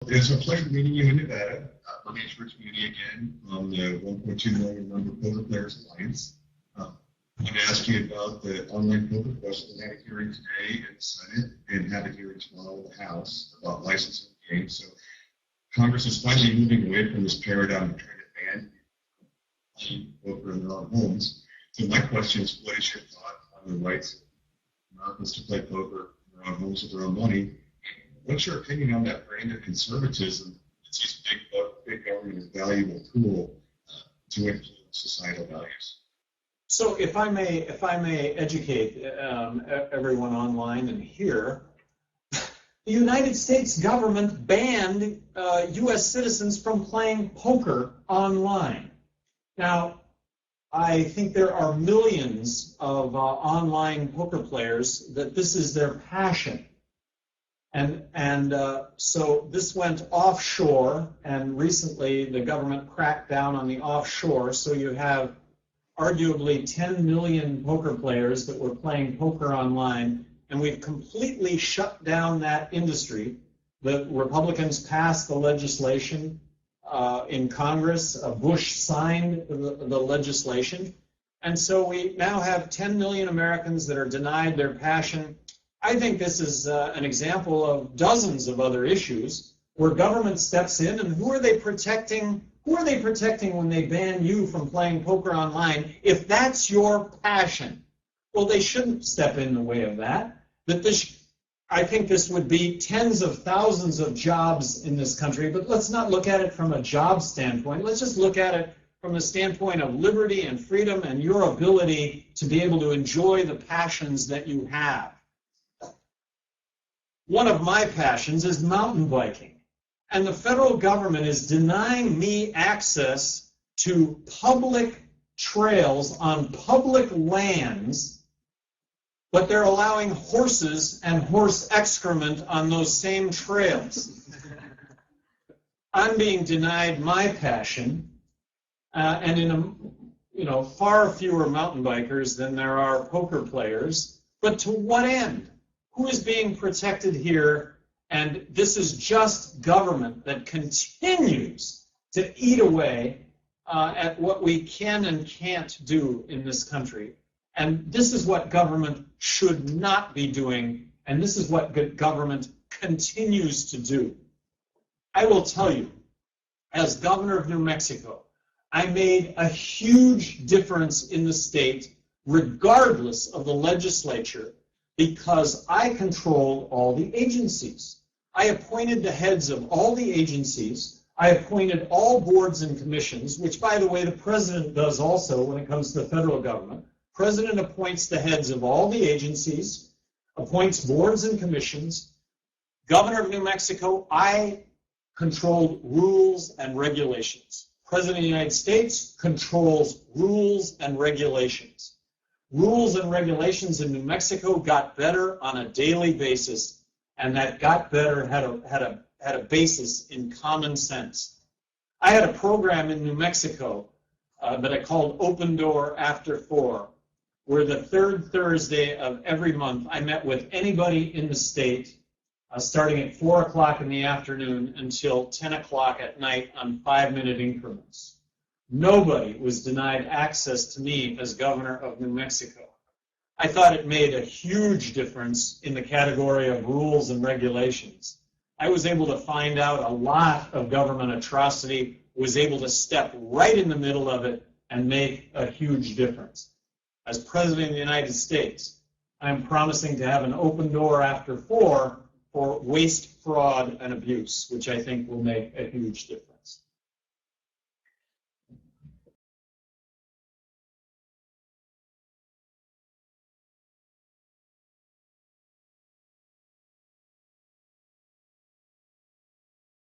It's a pleasure meeting you in Nevada. My name is Rich Mooney again on the 1.2 million member Poker Players Alliance. I'm going to ask you about the online poker question. We had a hearing today in the Senate and had a hearing tomorrow in the House about licensing games. So Congress is finally moving away from this paradigm of trying to ban playing poker in their own homes. So my question is, what is your thought on the rights of Americans to play poker in their own homes with their own money? What's your opinion on that brand of conservatism that sees big government as a valuable tool to influence societal values? So, if I may educate everyone online and here, the United States government banned U.S. citizens from playing poker online. Now, I think there are millions of online poker players that this is their passion. And so this went offshore, and recently the government cracked down on the offshore, so you have arguably 10 million poker players that were playing poker online, and we've completely shut down that industry. The Republicans passed the legislation in Congress. Bush signed the legislation, and so we now have 10 million Americans that are denied their passion. I think this is an example of dozens of other issues where government steps in, and who are they protecting? Who are they protecting when they ban you from playing poker online? If that's your passion, well, they shouldn't step in the way of that. I think this would be tens of thousands of jobs in this country, but let's not look at it from a job standpoint. Let's just look at it from the standpoint of liberty and freedom and your ability to be able to enjoy the passions that you have. One of my passions is mountain biking, and the federal government is denying me access to public trails on public lands, but they're allowing horses and horse excrement on those same trails. I'm being denied my passion, and in far fewer mountain bikers than there are poker players. But to what end? Who is being protected here? And this is just government that continues to eat away at what we can and can't do in this country. And this is what government should not be doing, and this is what government continues to do. I will tell you, as governor of New Mexico, I made a huge difference in the state, regardless of the legislature, because I controlled all the agencies. I appointed the heads of all the agencies. I appointed all boards and commissions, which, by the way, the president does also when it comes to the federal government. President appoints the heads of all the agencies, appoints boards and commissions. Governor of New Mexico, I controlled rules and regulations. President of the United States controls rules and regulations. Rules and regulations in New Mexico got better on a daily basis, and that got better had a basis in common sense. I had a program in New Mexico that I called Open Door After 4, where the third Thursday of every month I met with anybody in the state, starting at 4 o'clock in the afternoon until 10 o'clock at night on 5-minute increments. Nobody was denied access to me as governor of New Mexico. I thought it made a huge difference in the category of rules and regulations. I was able to find out a lot of government atrocity, was able to step right in the middle of it and make a huge difference. As President of the United States, I'm promising to have an open door after 4 for waste, fraud, and abuse, which I think will make a huge difference.